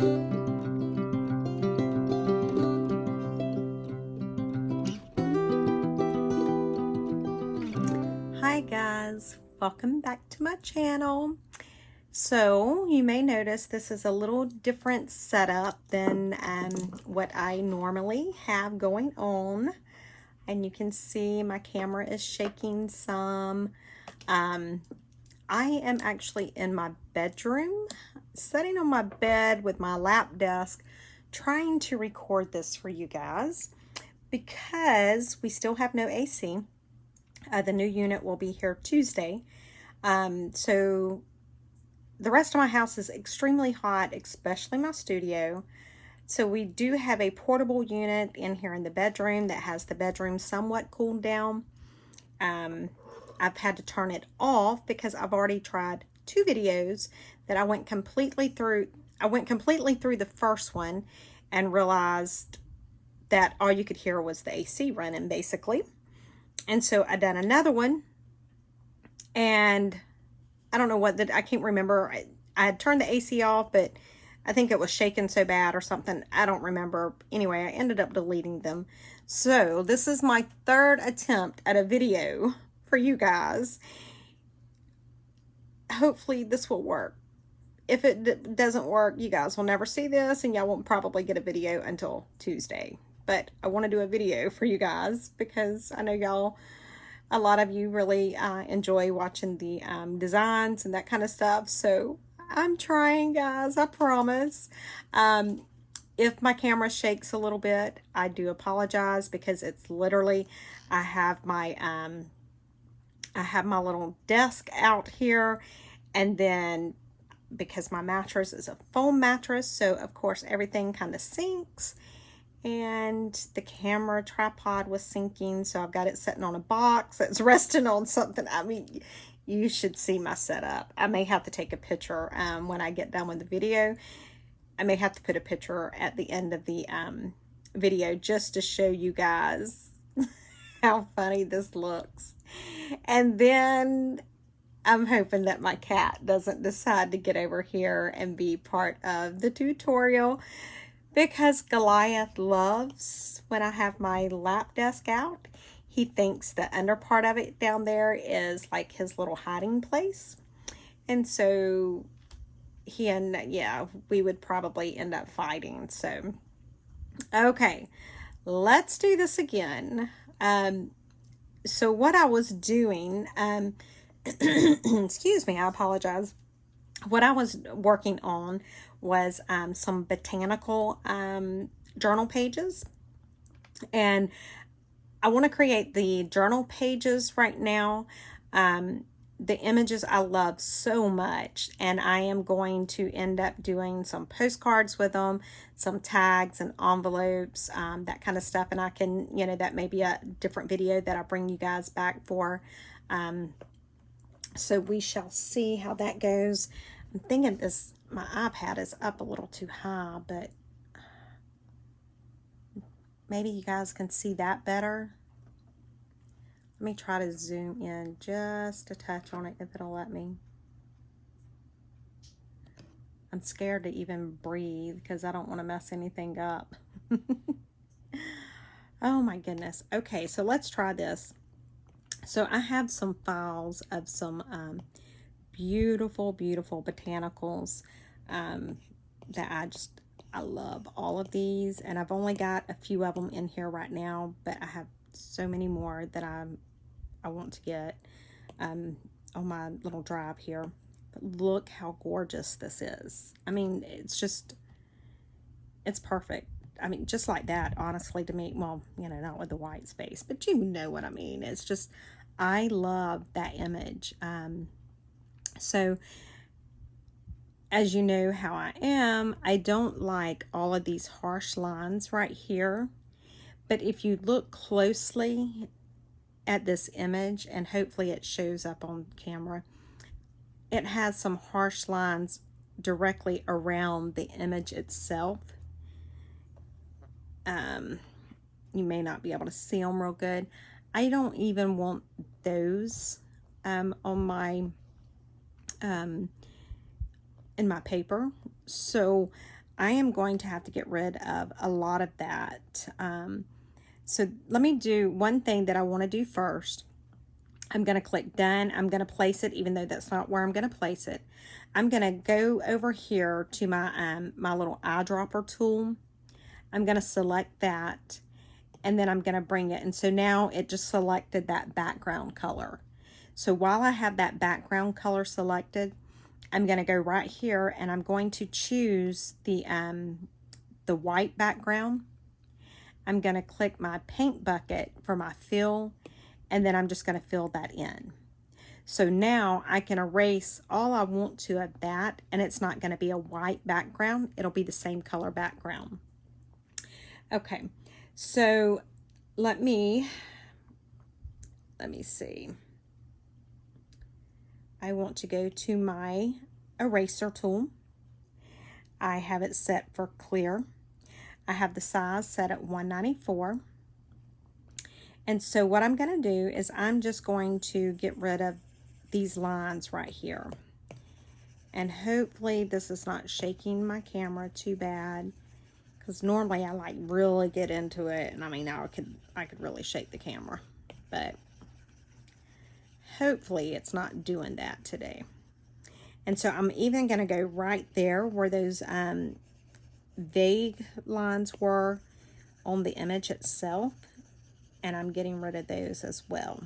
Hi guys, welcome back to my channel. So you may notice this is a little different setup than what I normally have going on, and you can see my camera is shaking some. I am actually in my bedroom, sitting on my bed with my lap desk, trying to record this for you guys because we still have no AC. The new unit will be here Tuesday. So the rest of my house is extremely hot, especially my studio. So we do have a portable unit in here in the bedroom that has the bedroom somewhat cooled down. I've had to turn it off because I've already tried 2 videos that I went completely through. I went completely through the first one and realized that all you could hear was the AC running basically. And so I done another one, and I don't know what I can't remember. I had turned the AC off, but I think it was shaking so bad or something. I don't remember. Anyway, I ended up deleting them. So this is my 3rd attempt at a video for you guys. Hopefully this will work. If it doesn't work, you guys will never see this, and y'all won't probably get a video until Tuesday. But I want to do a video for you guys because I know a lot of you really enjoy watching the designs and that kind of stuff. So I'm trying, guys, I promise. If my camera shakes a little bit, I do apologize because it's literally, I have my little desk out here, and then because my mattress is a foam mattress, so of course everything kind of sinks. And the camera tripod was sinking, so I've got it sitting on a box that's resting on something. I mean, you should see my setup. I may have to take a picture when I get done with the video. I may have to put a picture at the end of the video just to show you guys how funny this looks. And then I'm hoping that my cat doesn't decide to get over here and be part of the tutorial, because Goliath loves when I have my lap desk out. He thinks the under part of it down there is like his little hiding place. And so we would probably end up fighting. So, okay, let's do this again. So what I was doing, excuse me, I apologize. What I was working on was some botanical journal pages, and I want to create the journal pages right now. The images I love so much, and I am going to end up doing some postcards with them, some tags and envelopes, that kind of stuff. And I can, that may be a different video that I'll bring you guys back for. So we shall see how that goes. I'm thinking my iPad is up a little too high, but maybe you guys can see that better. Let me try to zoom in just a touch on it if it'll let me. I'm scared to even breathe because I don't want to mess anything up. Oh my goodness. Okay, so let's try this. So I have some files of some beautiful botanicals that I love all of these, and I've only got a few of them in here right now, but I have so many more that I want to get on my little drive here. But look how gorgeous this is. I mean, it's perfect. I mean, just like that, honestly, to me. Well, not with the white space, but you know what I mean. It's just, I love that image. So as you know how I am, I don't like all of these harsh lines right here. But if you look closely at this image, and hopefully it shows up on camera, it has some harsh lines directly around the image itself. You may not be able to see them real good. I don't even want those on my in my paper. So I am going to have to get rid of a lot of that. So let me do one thing that I want to do first. I'm going to click done. I'm going to place it, even though that's not where I'm going to place it. I'm going to go over here to my my little eyedropper tool. I'm going to select that, and then I'm going to bring it. And so now it just selected that background color. So while I have that background color selected, I'm going to go right here and I'm going to choose the white background. I'm going to click my paint bucket for my fill, and then I'm just going to fill that in. So now I can erase all I want to of that, and it's not going to be a white background. It'll be the same color background. Okay, so let me see. I want to go to my eraser tool. I have it set for clear. I have the size set at 194. And so what I'm going to do is I'm just going to get rid of these lines right here. And hopefully this is not shaking my camera too bad, because normally I like really get into it, and I mean I could really shake the camera, but hopefully it's not doing that today. And so I'm even going to go right there where those vague lines were on the image itself, and I'm getting rid of those as well.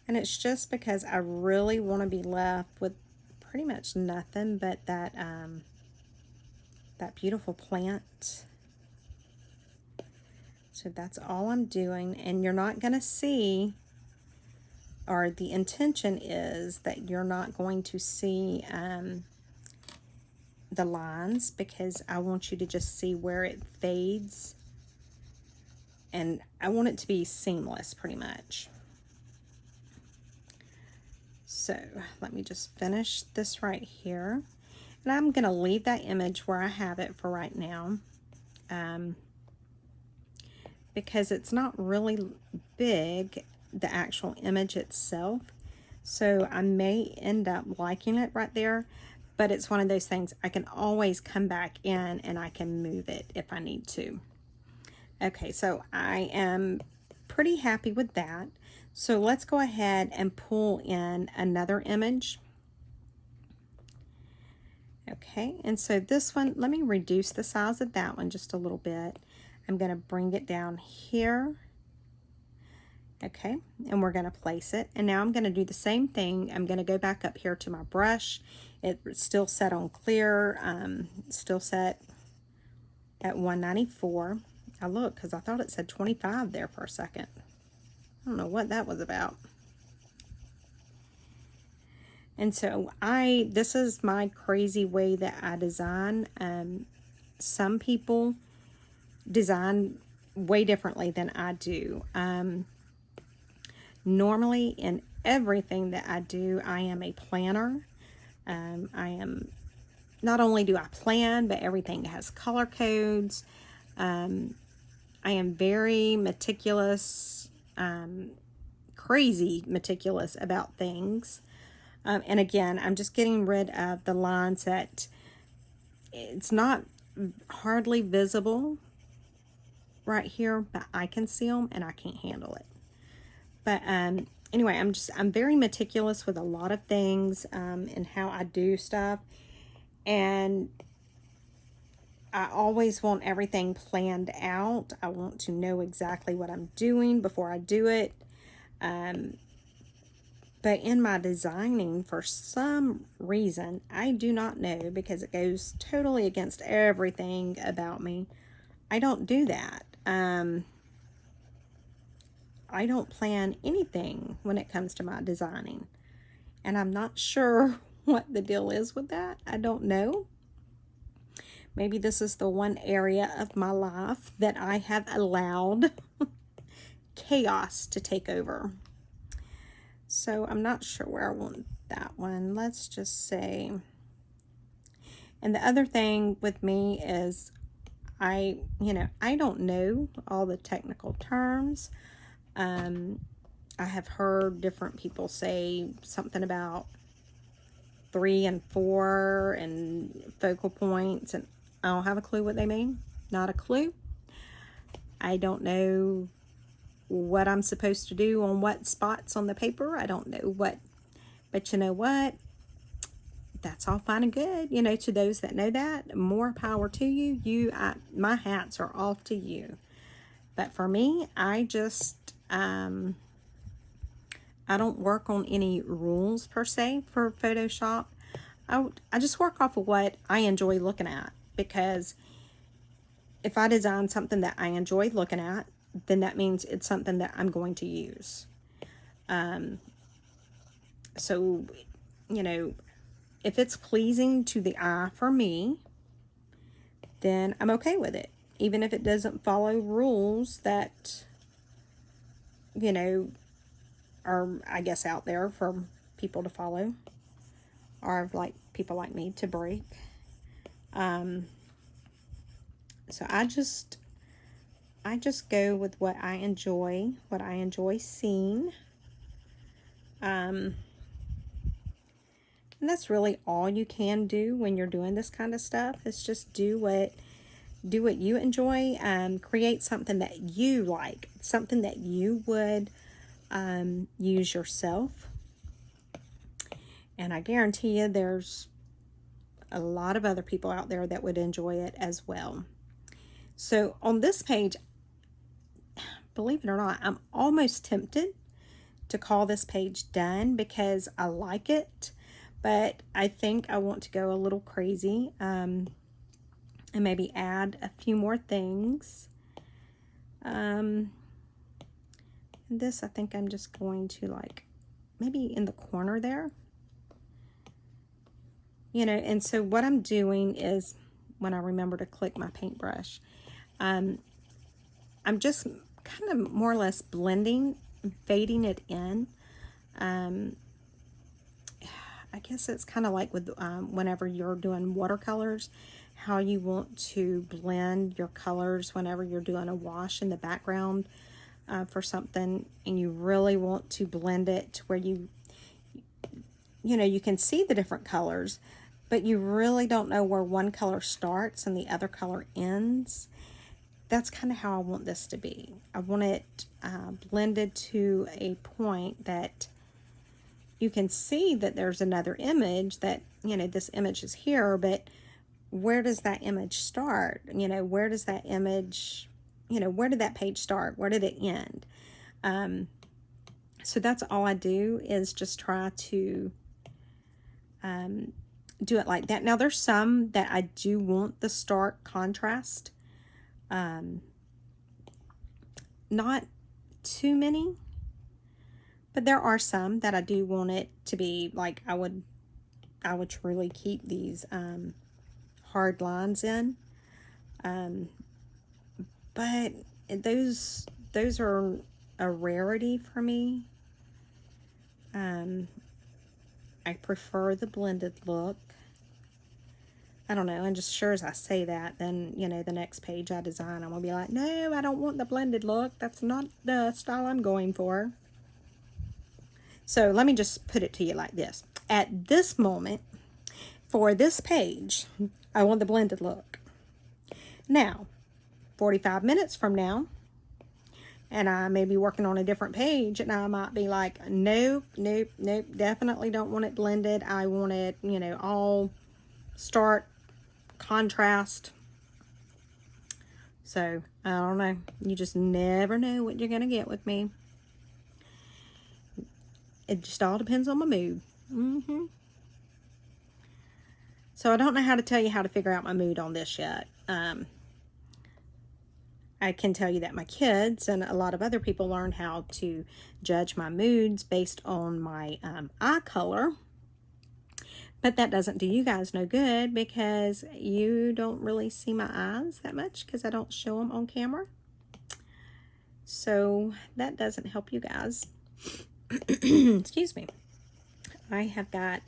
And it's just because I really want to be left with pretty much nothing but that that beautiful plant. So that's all I'm doing, and you're not going to see, or the intention is that you're not going to see the lines, because I want you to just see where it fades, and I want it to be seamless pretty much. So let me just finish this right here, and I'm going to leave that image where I have it for right now, because it's not really big, the actual image itself. So I may end up liking it right there, but it's one of those things I can always come back in and I can move it if I need to. Okay, so I am pretty happy with that. So let's go ahead and pull in another image. Okay, and so this one, let me reduce the size of that one just a little bit. I'm going to bring it down here. Okay, and we're going to place it. And now I'm going to do the same thing. I'm going to go back up here to my brush. It's still set on clear, still set at 194. I look, because I thought it said 25 there for a second. I don't know what that was about. And so this is my crazy way that I design. Some people design way differently than I do. Normally in everything that I do, I am a planner. Not only do I plan, but everything has color codes. I am very meticulous, crazy meticulous about things. And again, I'm just getting rid of the lines that it's not hardly visible right here, but I can see them and I can't handle it. But anyway, I'm very meticulous with a lot of things and how I do stuff, and I always want everything planned out. I want to know exactly what I'm doing before I do it. But in my designing, for some reason, I do not know, because it goes totally against everything about me, I don't do that. I don't plan anything when it comes to my designing. And I'm not sure what the deal is with that. I don't know. Maybe this is the one area of my life that I have allowed chaos to take over. So I'm not sure where I want that one. Let's just say. And the other thing with me is I don't know all the technical terms. I have heard different people say something about 3 and 4 and focal points, and I don't have a clue what they mean. Not a clue. I don't know what I'm supposed to do on what spots on the paper. I don't know what, but you know what? That's all fine and good. You know, to those that know that, more power to you. My hats are off to you. But for me, I just, I don't work on any rules per se for Photoshop. I just work off of what I enjoy looking at, because if I design something that I enjoy looking at, then that means it's something that I'm going to use. So, you know, if it's pleasing to the eye for me, then I'm okay with it. Even if it doesn't follow rules that, you know, are, I guess, out there for people to follow, or like people like me to break. So I just go with what I enjoy seeing. And that's really all you can do when you're doing this kind of stuff, is just do what you enjoy. Create something that you like, something that you would use yourself. And I guarantee you there's a lot of other people out there that would enjoy it as well. So on this page, believe it or not, I'm almost tempted to call this page done because I like it, but I think I want to go a little crazy and maybe add a few more things. This, I think I'm just going to, like, maybe in the corner there. You know, and so what I'm doing is, when I remember to click my paintbrush, I'm just kind of more or less blending, fading it in. I guess it's kind of like with whenever you're doing watercolors, how you want to blend your colors whenever you're doing a wash in the background for something, and you really want to blend it to where you know, you can see the different colors, but you really don't know where one color starts and the other color ends. That's kind of how I want this to be. I want it blended to a point that you can see that there's another image, that, you know, this image is here, but where does that image start? You know, where does that image, you know, where did that page start? Where did it end? So that's all I do, is just try to do it like that. Now there's some that I do want the stark contrast. Not too many, but there are some that I do want it to be like, I would truly keep these hard lines in. But those are a rarity for me. I prefer the blended look. I don't know, and just sure as I say that, then, you know, the next page I design, I'm going to be like, no, I don't want the blended look. That's not the style I'm going for. So let me just put it to you like this. At this moment, for this page, I want the blended look. Now, 45 minutes from now, and I may be working on a different page, and I might be like, nope, nope, nope, definitely don't want it blended. I want it, you know, all stark contrast. So I don't know, you just never know what you're gonna get with me. It just all depends on my mood. So I don't know how to tell you how to figure out my mood on this yet. I can tell you that my kids and a lot of other people learned how to judge my moods based on my eye color. But that doesn't do you guys no good, because you don't really see my eyes that much because I don't show them on camera. So that doesn't help you guys. Excuse me. I have got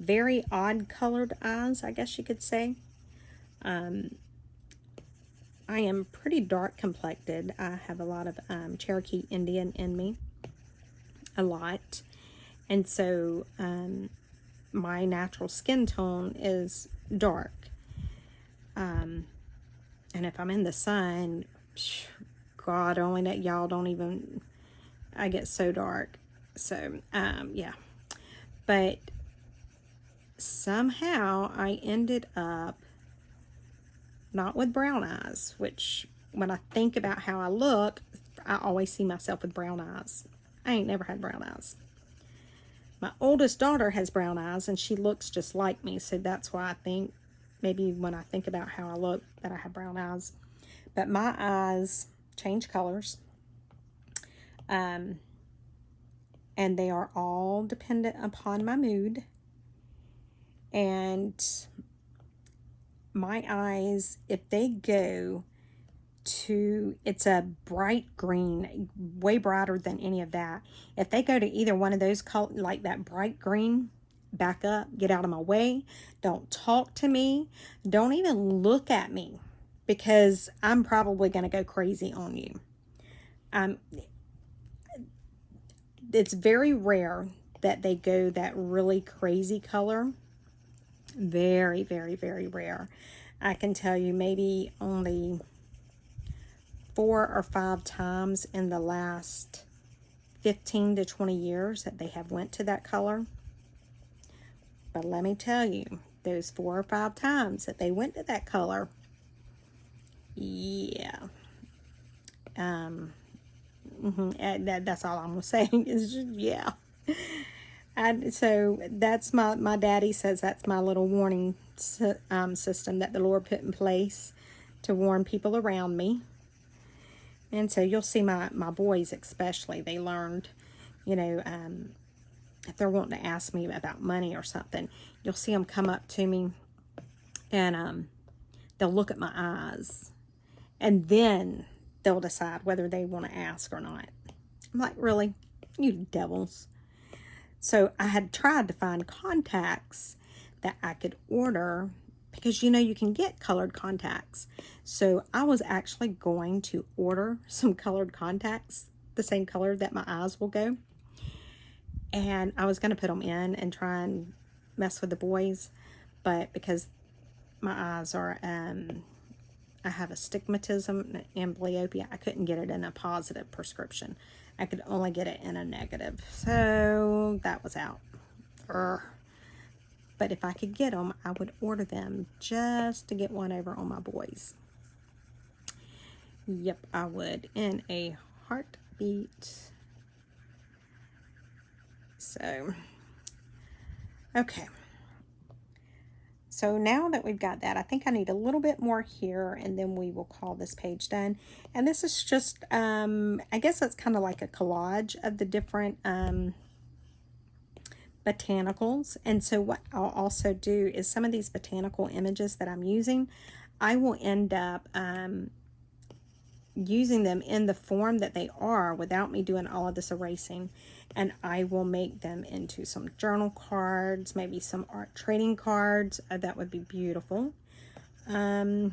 very odd colored eyes, I guess you could say. I am pretty dark complected. I have a lot of Cherokee Indian in me. A lot. And so my natural skin tone is dark. And if I'm in the sun, God only that y'all don't even, I get so dark. So, yeah. But somehow I ended up not with brown eyes, which when I think about how I look, I always see myself with brown eyes. I ain't never had brown eyes. My oldest daughter has brown eyes, and she looks just like me, so that's why I think maybe when I think about how I look that I have brown eyes. But my eyes change colors, and they are all dependent upon my mood. And my eyes, if they go to, it's a bright green, way brighter than any of that. If they go to either one of those colors, like that bright green, back up, get out of my way, don't talk to me, don't even look at me, because I'm probably going to go crazy on you. It's very rare that they go that really crazy color. Very, very, very rare. I can tell you maybe only 4 or 5 times in the last 15 to 20 years that they have went to that color. But let me tell you, those 4 or 5 times that they went to that color, yeah. That's all I'm saying is just, yeah. And so that's my daddy says that's my little warning system that the Lord put in place to warn people around me. And so you'll see my boys especially, they learned, if they're wanting to ask me about money or something, you'll see them come up to me and they'll look at my eyes and then they'll decide whether they want to ask or not. I'm like, really? You devils. So I had tried to find contacts that I could order because you can get colored contacts. So I was actually going to order some colored contacts, the same color that my eyes will go. And I was going to put them in and try and mess with the boys. But because my eyes are, I have astigmatism and amblyopia, I couldn't get it in a positive prescription. I could only get it in a negative. So that was out. But if I could get them, I would order them just to get one over on my boys. Yep, I would, in a heartbeat. So, okay. So now that we've got that, I think I need a little bit more here, and then we will call this page done. And this is just, I guess it's kind of like a collage of the different botanicals. And so what I'll also do is some of these botanical images that I'm using, I will end up using them in the form that they are without me doing all of this erasing, and I will make them into some journal cards, maybe some art trading cards. That would be beautiful. I'll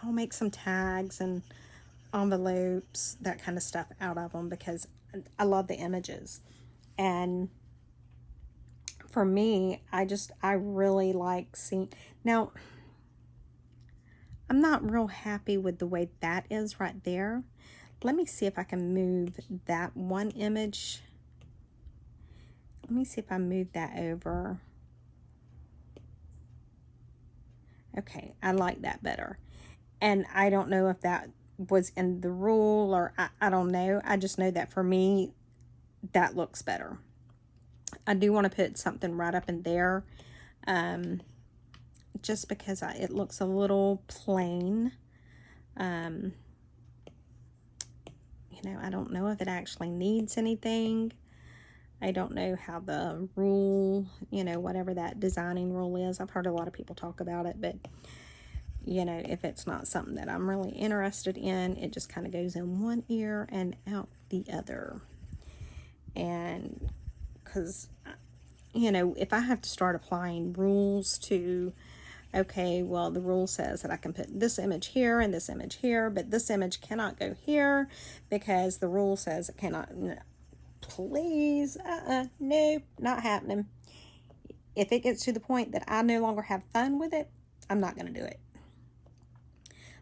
make some tags and envelopes, that kind of stuff out of them because I love the images. And for me, I really like seeing. Now, I'm not real happy with the way that is right there. Let me see if I can move that one image. Let me see if I move that over. Okay, I like that better. And I don't know if that was in the rule or I don't know. I just know that for me, that looks better. I do want to put something right up in there. Just because it looks a little plain. I don't know if it actually needs anything. I don't know how the rule, whatever that designing rule is. I've heard a lot of people talk about it, but, if it's not something that I'm really interested in, it just kind of goes in one ear and out the other. And because, if I have to start applying rules to, okay, well, the rule says that I can put this image here and this image here, but this image cannot go here because the rule says it cannot. please, nope, not happening. If it gets to the point that I no longer have fun with it, I'm not going to do it.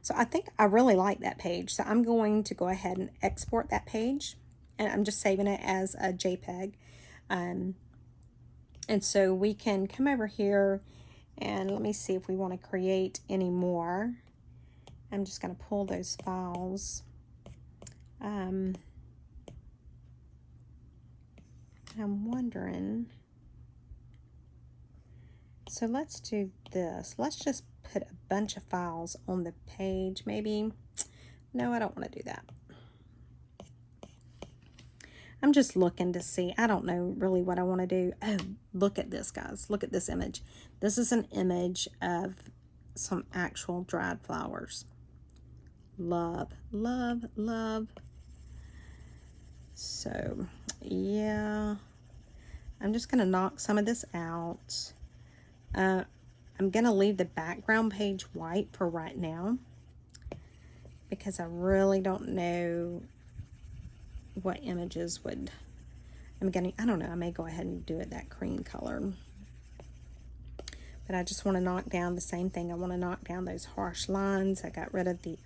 So I think I really like that page. So I'm going to go ahead and export that page. And I'm just saving it as a JPEG. And so we can come over here and let me see if we want to create any more. I'm just going to pull those files. I'm wondering. So let's do this. Let's just put a bunch of files on the page. Maybe. No, I don't want to do that. I'm just looking to see. I don't know really what I want to do. Oh, look at this, guys. Look at this image. This is an image of some actual dried flowers. Love, love, love. So, yeah. I'm just going to knock some of this out. I'm going to leave the background page white for right now because I really don't know what images would, I don't know, I may go ahead and do it that cream color. But I just want to knock down the same thing. I want to knock down those harsh lines. I got rid of the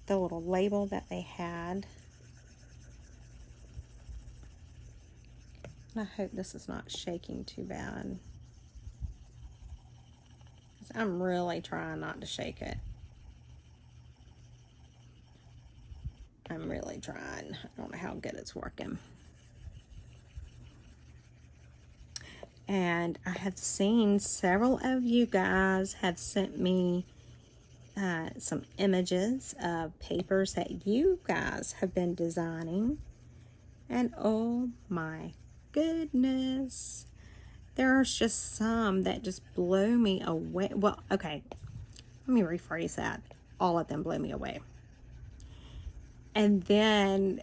little label that they had. And I hope this is not shaking too bad. I'm really trying not to shake it. I'm really trying. I don't know how good it's working. And I have seen several of you guys have sent me some images of papers that you guys have been designing. And oh my goodness. There's just some that just blow me away. Well, okay, let me rephrase that. All of them blow me away. And then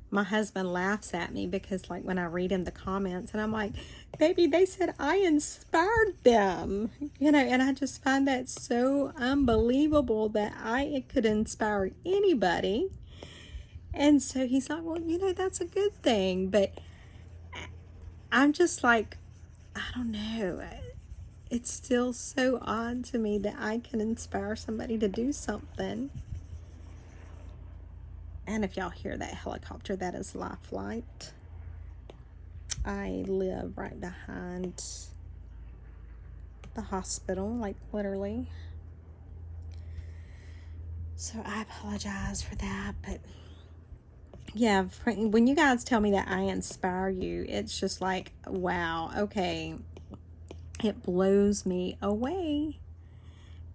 my husband laughs at me because, like, when I read him the comments, and I'm like, baby, they said I inspired them. You know, and I just find that so unbelievable that I could inspire anybody. And so he's like, well, you know, that's a good thing. But I'm just like, I don't know. It's still so odd to me that I can inspire somebody to do something. And if y'all hear that helicopter, that is Life Flight. I live right behind the hospital, like literally. So I apologize for that, but yeah, when you guys tell me that I inspire you, it's just like, wow, okay. It blows me away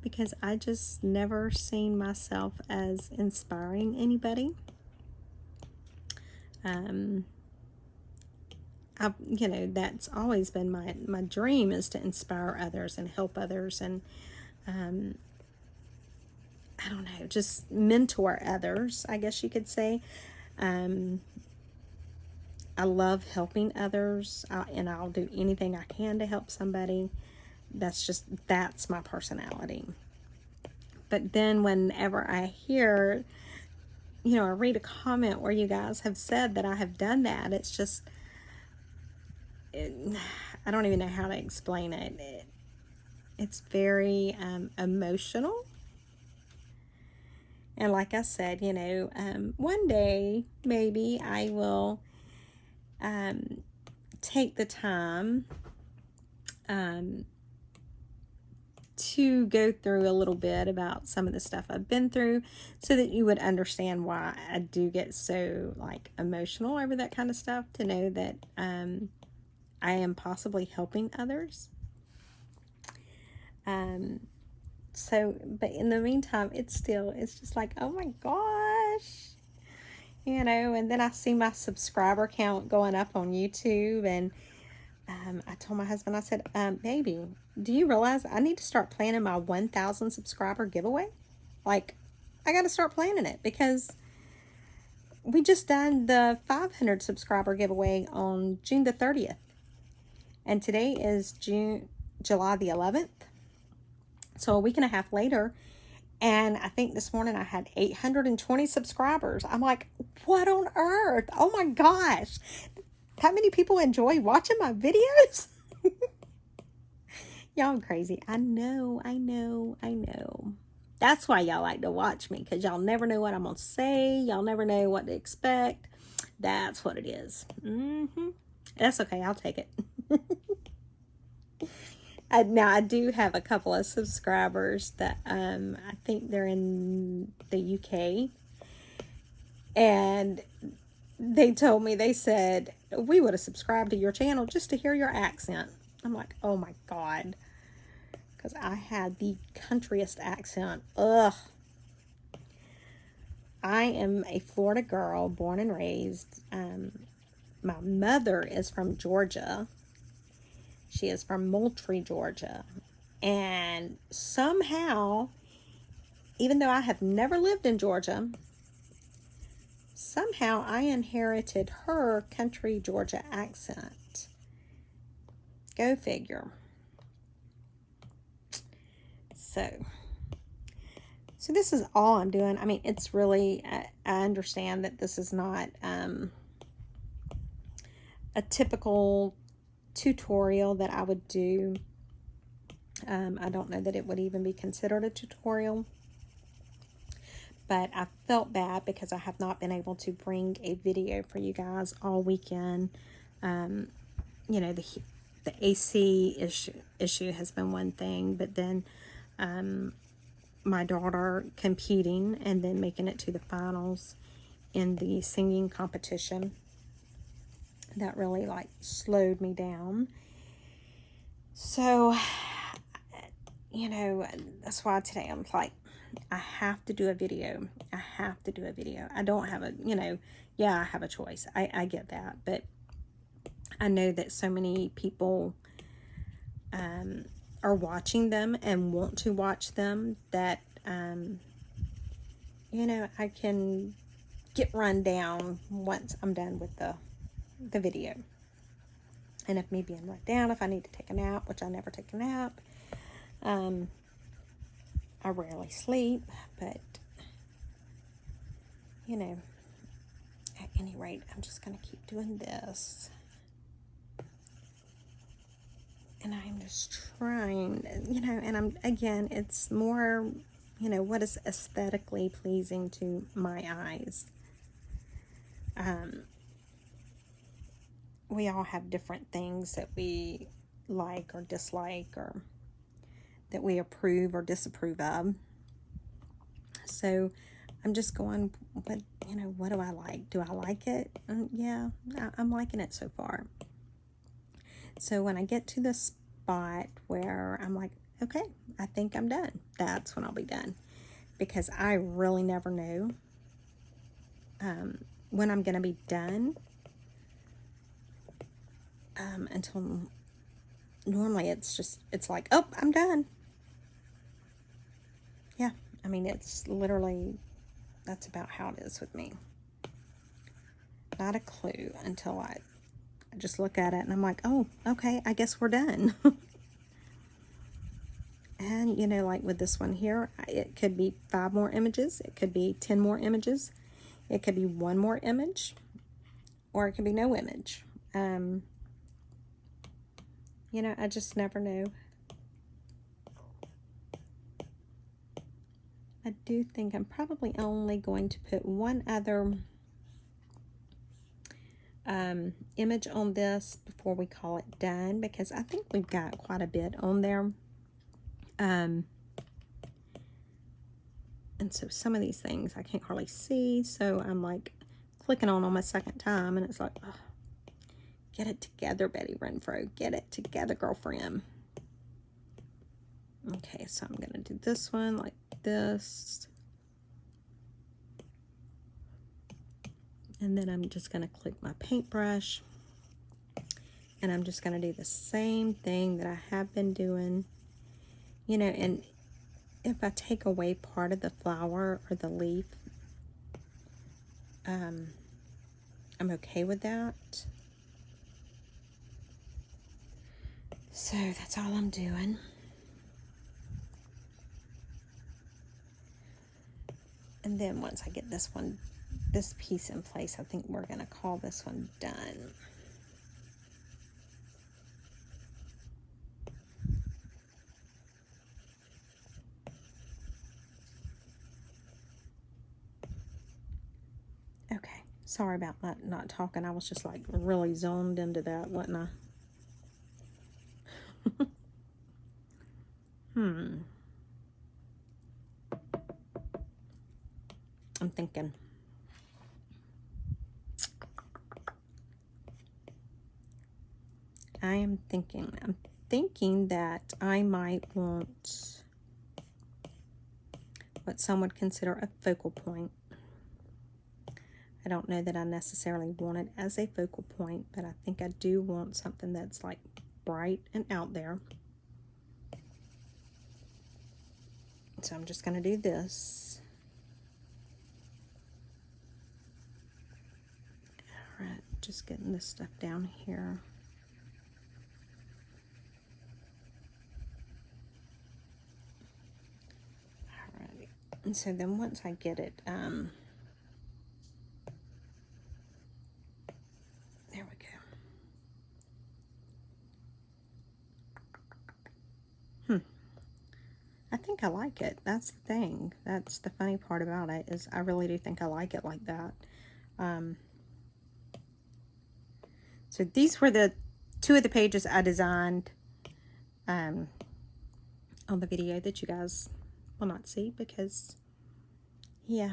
because I just never seen myself as inspiring anybody. You know, that's always been my dream, is to inspire others and help others, and I don't know, just mentor others, I guess you could say. I love helping others, and I'll do anything I can to help somebody. That's my personality. But then whenever I hear, you know, I read a comment where you guys have said that I have done that, it's just, I don't even know how to explain it. It's very emotional. And like I said, you know, one day maybe I will take the time to go through a little bit about some of the stuff I've been through, so that you would understand why I do get so like emotional over that kind of stuff, to know that I am possibly helping others. So, but in the meantime, it's just like, oh my gosh, you know. And then I see my subscriber count going up on YouTube, and I told my husband, I said, baby, do you realize I need to start planning my 1,000 subscriber giveaway? Like, I got to start planning it, because we just done the 500 subscriber giveaway on June the 30th. And today is July the 11th. So a week and a half later, And I think this morning I had 820 subscribers. I'm like, what on earth? Oh my gosh. How many people enjoy watching my videos? Y'all crazy. I know, I know, I know. That's why y'all like to watch me, because y'all never know what I'm going to say. Y'all never know what to expect. That's what it is. That's okay. I'll take it. Now, I do have a couple of subscribers that I think they're in the UK. And they told me, they said, we would have subscribed to your channel just to hear your accent. I'm like, oh my God. Because I had the countryest accent. Ugh. I am a Florida girl, born and raised. My mother is from Georgia. She is from Moultrie, Georgia. And somehow, even though I have never lived in Georgia, somehow I inherited her country Georgia accent. Go figure. So this is all I'm doing. I mean, it's really, I understand that this is not a typical tutorial that I would do. I don't know that it would even be considered a tutorial. But I felt bad because I have not been able to bring a video for you guys all weekend. You know, the AC issue has been one thing, but then my daughter competing and then making it to the finals in the singing competition, that really like slowed me down. So, you know, that's why today I'm like, I have to do a video. I have to do a video. I don't have a, you know, yeah, I have a choice. I get that. But I know that so many people are watching them and want to watch them that, you know, I can get run down once I'm done with the video. And if me being run down, if I need to take a nap, which I never take a nap, I rarely sleep, but, you know, at any rate, I'm just going to keep doing this. And I'm just trying, you know, and again, it's more, you know, what is aesthetically pleasing to my eyes. We all have different things that we like or dislike, or that we approve or disapprove of. So I'm just going, but, you know, what do I like? Do I like it? Yeah, I'm liking it so far. So when I get to the spot where I'm like, okay, I think I'm done, that's when I'll be done. Because I really never know when I'm going to be done until normally it's like, oh, I'm done. Yeah, I mean, it's literally, that's about how it is with me. Not a clue until I just look at it and I'm like, oh, okay, I guess we're done. And, you know, like with this one here, it could be 5 more images. It could be 10 more images. It could be 1 more image. Or it could be no image. You know, I just never know. I do think I'm probably only going to put one other image on this before we call it done, because I think we've got quite a bit on there. And so some of these things I can't hardly see, so I'm like clicking on them a second time, and it's like, oh, get it together, Betty Renfro. Get it together, girlfriend. Okay, so I'm going to do this one like this. And then I'm just going to click my paintbrush. And I'm just going to do the same thing that I have been doing. You know, and if I take away part of the flower or the leaf, I'm okay with that. So that's all I'm doing. And then once I get this piece in place, I think we're going to call this one done. Okay, sorry about that, not talking. I was just like really zoned into that, wasn't I? I'm thinking. I'm thinking that I might want what some would consider a focal point. I don't know that I necessarily want it as a focal point, but I think I do want something that's like bright and out there. So I'm just going to do this. All right, just getting this stuff down here. All right, and so then once I get it, there we go. I think I like it. That's the thing. That's the funny part about it, is I really do think I like it like that. So these were the two of the pages I designed on the video that you guys will not see because, yeah.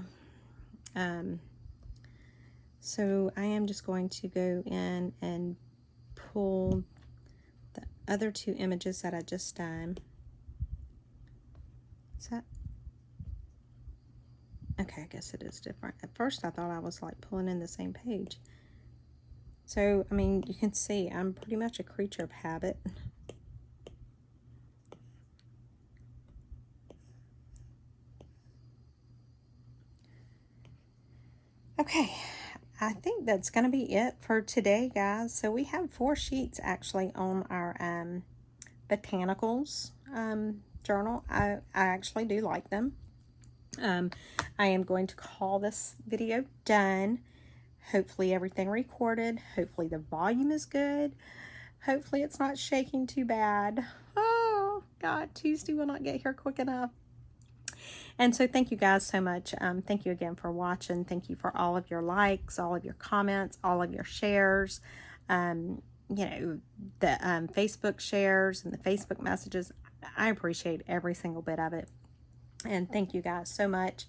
So I am just going to go in and pull the other two images that I just done. Is that? Okay, I guess it is different. At first I thought I was like pulling in the same page. So, I mean, you can see I'm pretty much a creature of habit. Okay, I think that's going to be it for today, guys. So we have 4 sheets actually on our botanicals journal. I actually do like them. I am going to call this video done. Hopefully everything recorded. Hopefully the volume is good. Hopefully it's not shaking too bad. Oh, God, Tuesday will not get here quick enough. And so thank you guys so much. Thank you again for watching. Thank you for all of your likes, all of your comments, all of your shares. You know, the Facebook shares and the Facebook messages. I appreciate every single bit of it. And thank you guys so much.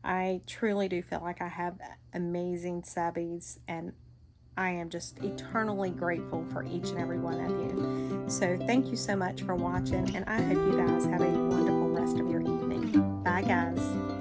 I truly do feel like I have amazing subbies, and I am just eternally grateful for each and every one of you. So thank you so much for watching, and I hope you guys have a wonderful rest of your evening. Bye, guys.